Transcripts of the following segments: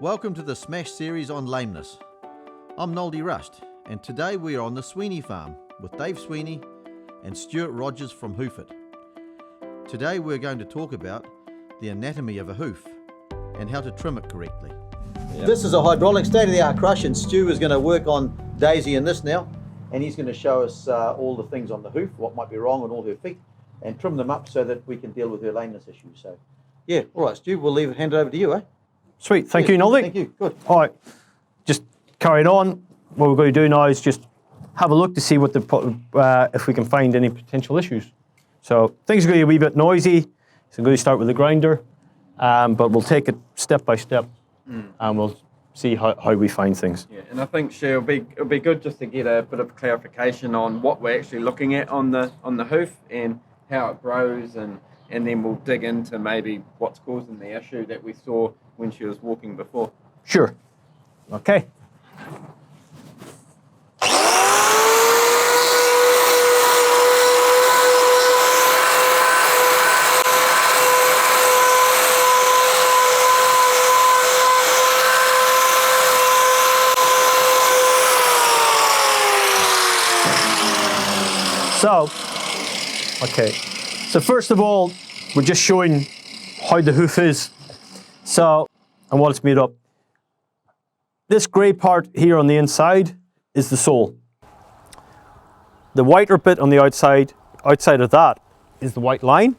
Welcome to the Smash series on lameness. I'm Noldy Rust, and today we are on the Swney farm with Dave Swney and Stu Rogers from Hoof-it. Today we're going to talk about the anatomy of a hoof and how to trim it correctly. Yep. This is a hydraulic state-of-the-art crush, and Stu is going to work on Daisy in this now, and he's going to show us all the things on the hoof, what might be wrong on all her feet, and trim them up so that we can deal with her lameness issues. So, yeah, all right, Stu, we'll hand it over to you, eh? Sweet, thank you, Noldy. Thank you, good. All right, just carrying on. What we're going to do now is just have a look to see what if we can find any potential issues. So things are going to be a wee bit noisy, so I'm going to start with the grinder, but we'll take it step by step, and we'll see how we find things. Yeah, and I think it'll be good just to get a bit of clarification on what we're actually looking at on the hoof and how it grows, and then we'll dig into maybe what's causing the issue that we saw when she was walking before. Sure. Okay. So first of all, we're just showing how the hoof is. And what it's made up. This grey part here on the inside is the sole. The whiter bit on the outside of that is the white line.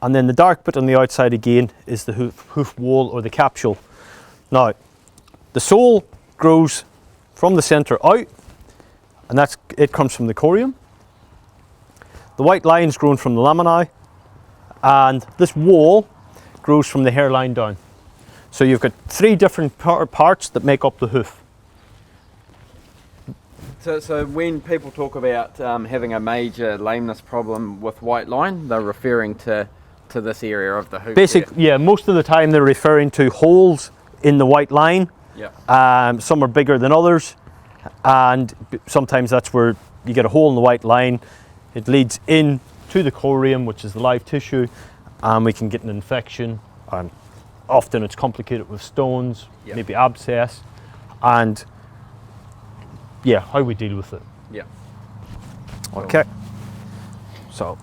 And then the dark bit on the outside again is the hoof wall or the capsule. Now, the sole grows from the centre out, and it comes from the corium. The white line's grown from the laminae, and this wall grows from the hairline down. So you've got three different parts that make up the hoof. So when people talk about having a major lameness problem with white line, they're referring to this area of the hoof. Yeah, most of the time they're referring to holes in the white line. Yeah. Some are bigger than others, and sometimes that's where you get a hole in the white line. It leads in to the corium, which is the live tissue, and we can get an infection. Often it's complicated with stones, yep. Maybe abscess, and yeah, how we deal with it. Yeah. Okay. So.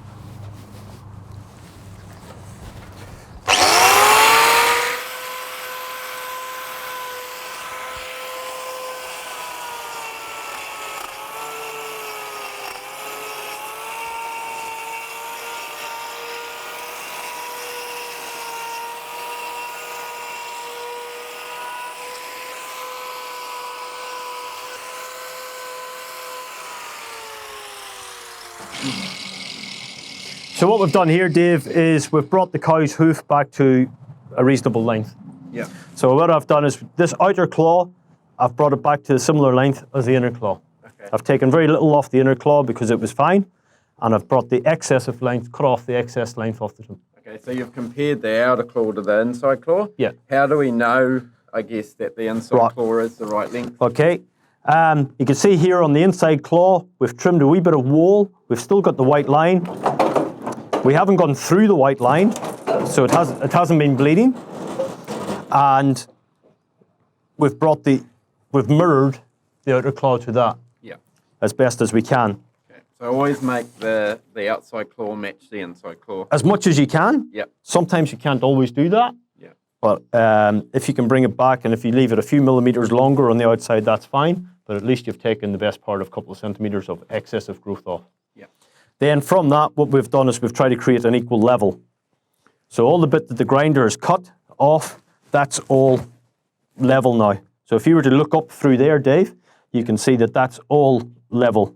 So what we've done here, Dave, is we've brought the cow's hoof back to a reasonable length. Yeah. So what I've done is this outer claw, I've brought it back to a similar length as the inner claw. Okay. I've taken very little off the inner claw because it was fine, and I've brought the excessive length, cut off the excess length off the trim. Okay, so you've compared the outer claw to the inside claw? Yeah. How do we know, I guess, that the inside claw is the right length? Okay. You can see here on the inside claw, we've trimmed a wee bit of wool. We've still got the white line. We haven't gone through the white line, so it hasn't been bleeding. And we've mirrored the outer claw to that. Yeah. As best as we can. Okay. So always make the outside claw match the inside claw. As much as you can. Yeah. Sometimes you can't always do that. Yeah. But if you can bring it back, and if you leave it a few millimeters longer on the outside, that's fine. But at least you've taken the best part of a couple of centimeters of excessive growth off. Yeah. Then from that, what we've done is we've tried to create an equal level. So all the bit that the grinder has cut off, that's all level now. So if you were to look up through there, Dave, you can see that that's all level.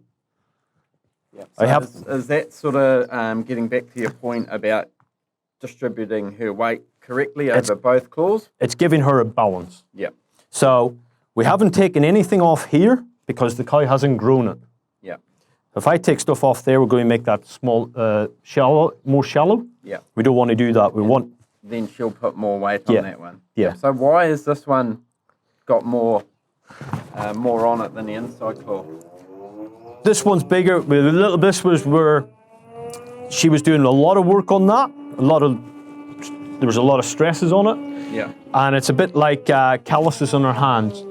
Yeah. So is that sort of getting back to your point about distributing her weight correctly over both claws? It's giving her a balance. Yeah. So we haven't taken anything off here because the cow hasn't grown it. Yeah. If I take stuff off there, we're going to make that more shallow. Yeah. We don't want to do that. We want. Then she'll put more weight on that one. Yeah. So why has this one got more on it than the inside claw? This one's bigger. This was where she was doing a lot of work on that, a lot of there was a lot of stresses on it. Yeah. And it's a bit like calluses on our hands.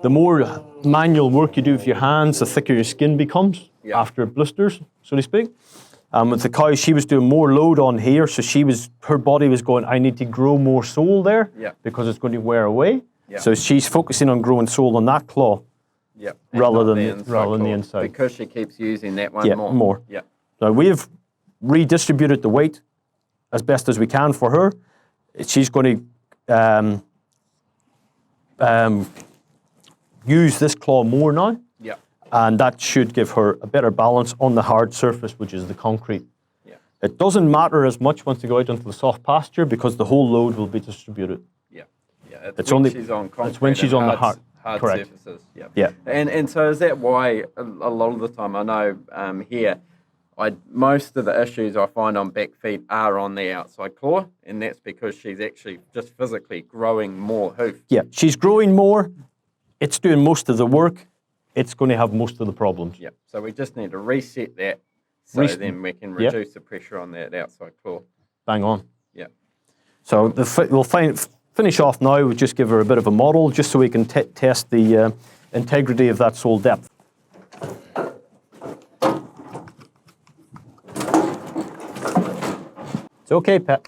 The more manual work you do with your hands, the thicker your skin becomes after blisters, so to speak. With the cow, she was doing more load on here, so her body was going, I need to grow more sole there because it's going to wear away. Yeah. So she's focusing on growing sole on that claw rather than the inside. Because she keeps using that one more. Yeah. So we've redistributed the weight as best as we can for her. She's going to use this claw more now. Yeah. And that should give her a better balance on the hard surface, which is the concrete. Yeah. It doesn't matter as much once you go out into the soft pasture because the whole load will be distributed. Yeah. Yeah. It's when she's on concrete. It's when she's on the hard surfaces. Yeah. Yeah. And so is that why a lot of the time I know here, most of the issues I find on back feet are on the outside claw, and that's because she's actually just physically growing more hoof. Yeah, she's growing more. It's doing most of the work. It's going to have most of the problems. Yeah, so we just need to reset that so then we can reduce the pressure on that outside claw. Bang on. Yeah. So we'll finish off now. We'll just give her a bit of a model just so we can test the integrity of that sole depth. It's okay, Pat.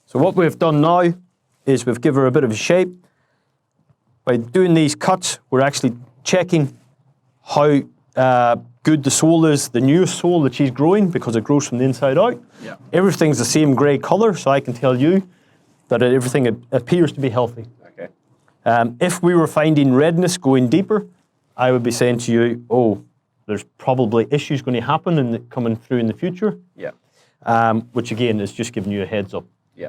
So what we've done now is we've given her a bit of a shape. By doing these cuts, we're actually checking how good the sole is, the newest sole that she's growing, because it grows from the inside out. Yeah. Everything's the same grey colour, so I can tell you that everything appears to be healthy. Okay. If we were finding redness going deeper, I would be saying to you, oh, there's probably issues going to happen coming through in the future. Yeah. Which again is just giving you a heads up. Yeah.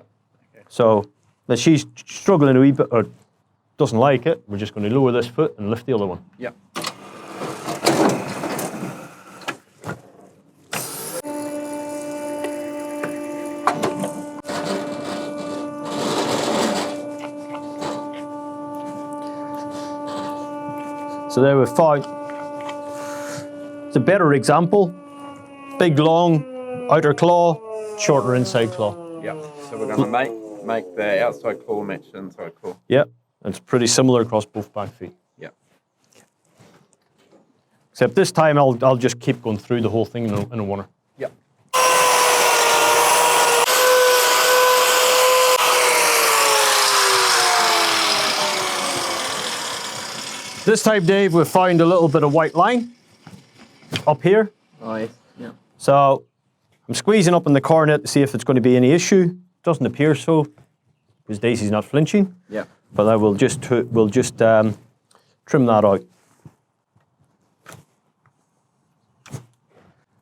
Okay. So if she's struggling a wee bit or doesn't like it, we're just going to lower this foot and lift the other one. Yeah. So there we've found, it's a better example. Big, long outer claw, shorter inside claw. Yeah, so we're going to make the outside claw match the inside claw. Yeah, it's pretty similar across both back feet. Yeah. Except this time I'll just keep going through the whole thing in a oneer. Yeah. This time, Dave, we've found a little bit of white line up here. Oh, yes. Yeah. So I'm squeezing up in the cornet to see if there's going to be any issue. Doesn't appear so, because Daisy's not flinching. Yeah. But I will just trim that out.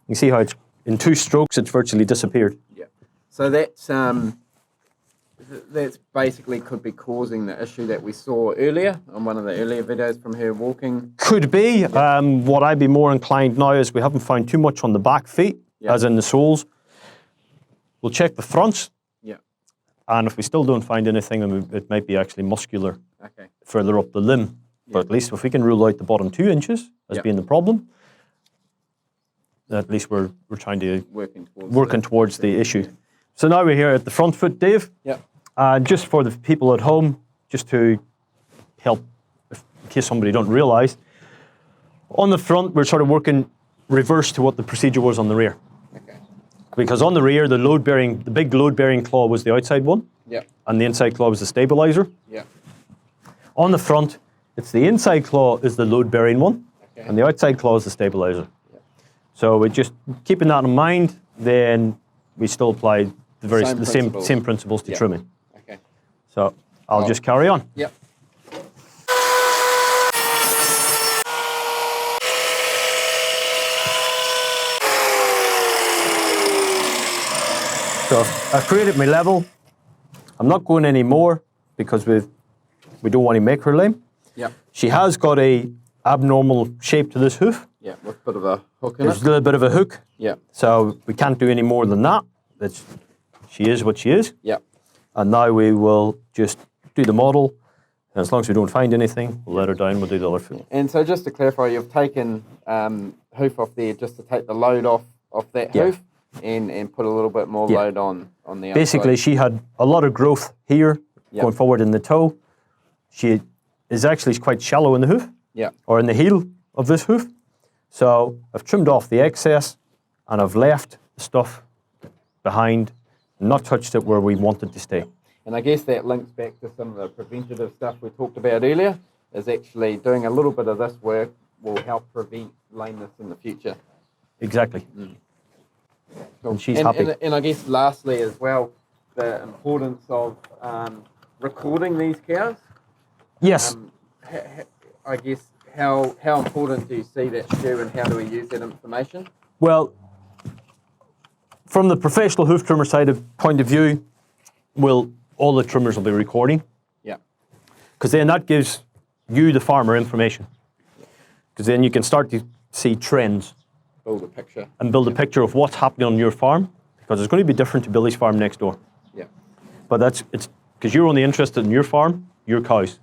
You see how it's in 2 strokes it's virtually disappeared. Yeah. So that's basically could be causing the issue that we saw earlier on one of the earlier videos from her walking. Could be. Yeah. What I'd be more inclined now is we haven't found too much on the back feet, as in the soles. We'll check the fronts. Yeah. And if we still don't find anything, then it might be actually muscular further up the limb. Yeah. But at least if we can rule out the bottom 2 inches as being the problem, at least we're trying to working towards the issue. So now we're here at the front foot, Dave. Yeah. Just for the people at home, just to help, in case somebody don't realise, on the front we're sort of working reverse to what the procedure was on the rear. Okay. Because on the rear, the big load-bearing claw was the outside one. Yeah. And the inside claw was the stabiliser. Yeah. On the front, it's the inside claw is the load-bearing one, and the outside claw is the stabiliser. Yeah. So we're just keeping that in mind. Then we still apply the same principles to trimming. Okay. So I'll just carry on. Yep. So I've created my level. I'm not going any more because we don't want to make her lame. Yep. She has got a abnormal shape to this hoof. Yeah, with a bit of a hook in it. There's a little bit of a hook. Yeah. So we can't do any more than that. she is what she is. Yeah. And now we will just do the model. And as long as we don't find anything, we'll let her down, we'll do the other foot. And so just to clarify, you've taken hoof off there just to take the load off that Yeah. hoof and put a little bit more Yeah. load on the outside. Basically, she had a lot of growth here, Yep. going forward in the toe. She is actually quite shallow in the hoof, Yeah. or in the heel of this hoof. So I've trimmed off the excess, and I've left the stuff behind, and not touched it where we want it to stay. And I guess that links back to some of the preventative stuff we talked about earlier, is actually doing a little bit of this work will help prevent lameness in the future. Exactly. Cool. And she's happy. And I guess lastly as well, the importance of recording these cows. Yes. I guess how important do you see that, Stu, and how do we use that information? Well, from the professional hoof trimmer point of view, all the trimmers will be recording, Yeah. because then that gives you, the farmer, information. Because then you can start to see trends Build a picture. and build a picture of what's happening on your farm, because it's going to be different to Billy's farm next door. Yeah. But it's because you're only interested in your farm, your cows.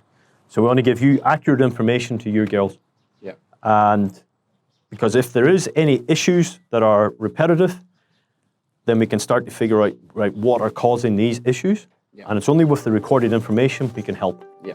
So we want to give you accurate information to your girls. Yeah. And because if there is any issues that are repetitive, then we can start to figure out, right, what are causing these issues. Yeah. And it's only with the recorded information we can help. Yeah.